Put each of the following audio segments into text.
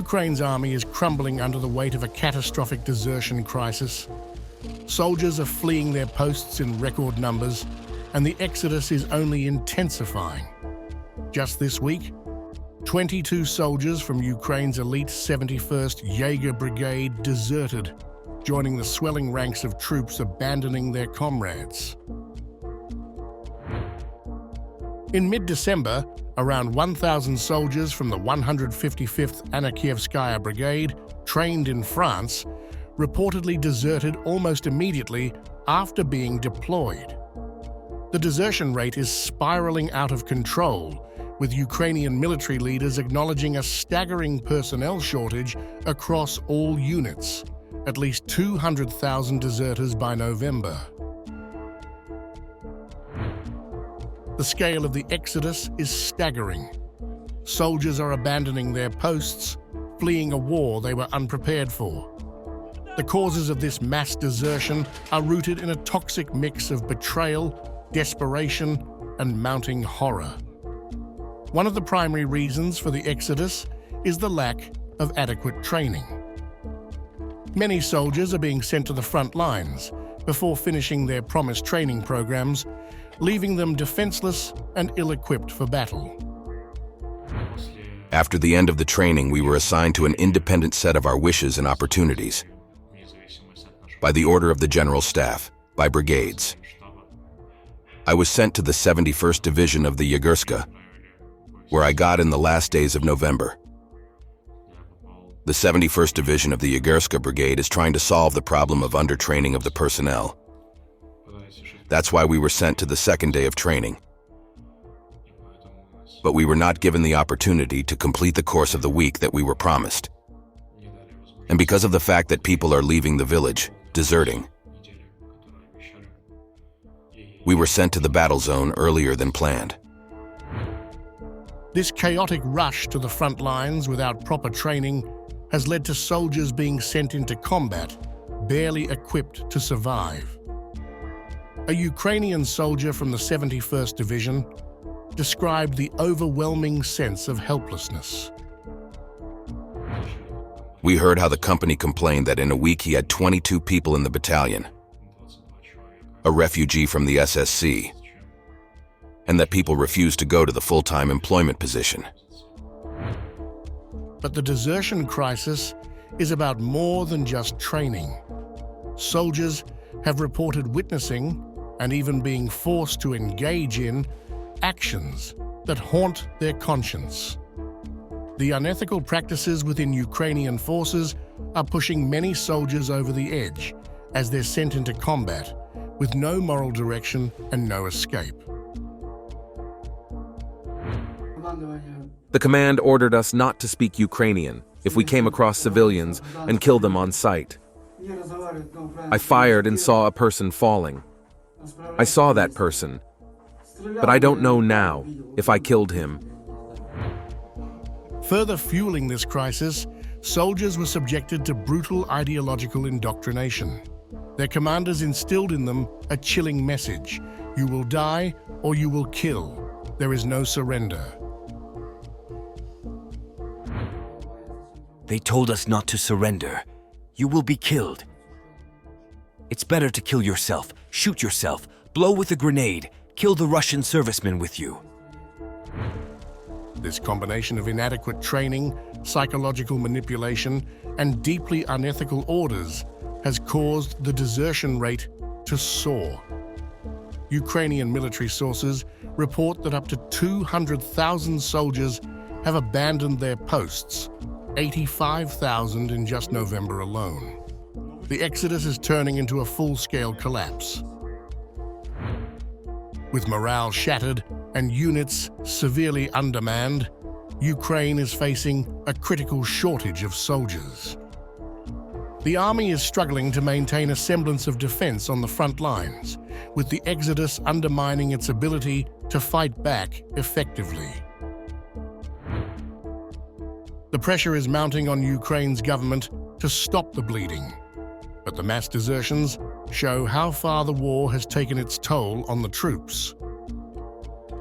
Ukraine's army is crumbling under the weight of a catastrophic desertion crisis. Soldiers are fleeing their posts in record numbers, and the exodus is only intensifying. Just this week, 22 soldiers from Ukraine's elite 71st Jaeger Brigade deserted, joining the swelling ranks of troops abandoning their comrades. In mid-December, around 1,000 soldiers from the 155th Anakievskaya Brigade, trained in France, reportedly deserted almost immediately after being deployed. The desertion rate is spiraling out of control, with Ukrainian military leaders acknowledging a staggering personnel shortage across all units, at least 200,000 deserters by November. The scale of the exodus is staggering. Soldiers are abandoning their posts, fleeing a war they were unprepared for. The causes of this mass desertion are rooted in a toxic mix of betrayal, desperation, and mounting horror. One of the primary reasons for the exodus is the lack of adequate training. Many soldiers are being sent to the front lines before finishing their promised training programs, leaving them defenseless and ill-equipped for battle. After the end of the training, we were assigned to an independent set of our wishes and opportunities, by the order of the General Staff, by brigades. I was sent to the 71st Division of the Yagurska, where I got in the last days of November. The 71st Division of the Yagurska Brigade is trying to solve the problem of undertraining of the personnel. That's why we were sent to the second day of training. But we were not given the opportunity to complete the course of the week that we were promised. And because of the fact that people are leaving the village, deserting, we were sent to the battle zone earlier than planned. This chaotic rush to the front lines without proper training has led to soldiers being sent into combat, barely equipped to survive. A Ukrainian soldier from the 71st Division described the overwhelming sense of helplessness. We heard how the company complained that in a week he had 22 people in the battalion, a refugee from the SSC, and that people refused to go to the full-time employment position. But the desertion crisis is about more than just training. Soldiers have reported witnessing and even being forced to engage in actions that haunt their conscience. The unethical practices within Ukrainian forces are pushing many soldiers over the edge as they're sent into combat with no moral direction and no escape. The command ordered us not to speak Ukrainian if we came across civilians and kill them on sight. I fired and saw a person falling. I saw that person, but I don't know now if I killed him. Further fueling this crisis, soldiers were subjected to brutal ideological indoctrination. Their commanders instilled in them a chilling message: you will die or you will kill. There is no surrender. They told us not to surrender. You will be killed. It's better to kill yourself, shoot yourself, blow with a grenade, kill the Russian servicemen with you. This combination of inadequate training, psychological manipulation, and deeply unethical orders has caused the desertion rate to soar. Ukrainian military sources report that up to 200,000 soldiers have abandoned their posts, 85,000 in just November alone. The exodus is turning into a full-scale collapse. With morale shattered and units severely undermanned, Ukraine is facing a critical shortage of soldiers. The army is struggling to maintain a semblance of defense on the front lines, with the exodus undermining its ability to fight back effectively. The pressure is mounting on Ukraine's government to stop the bleeding, but the mass desertions show how far the war has taken its toll on the troops.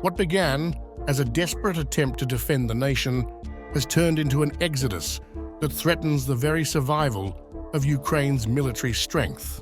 What began as a desperate attempt to defend the nation has turned into an exodus that threatens the very survival of Ukraine's military strength.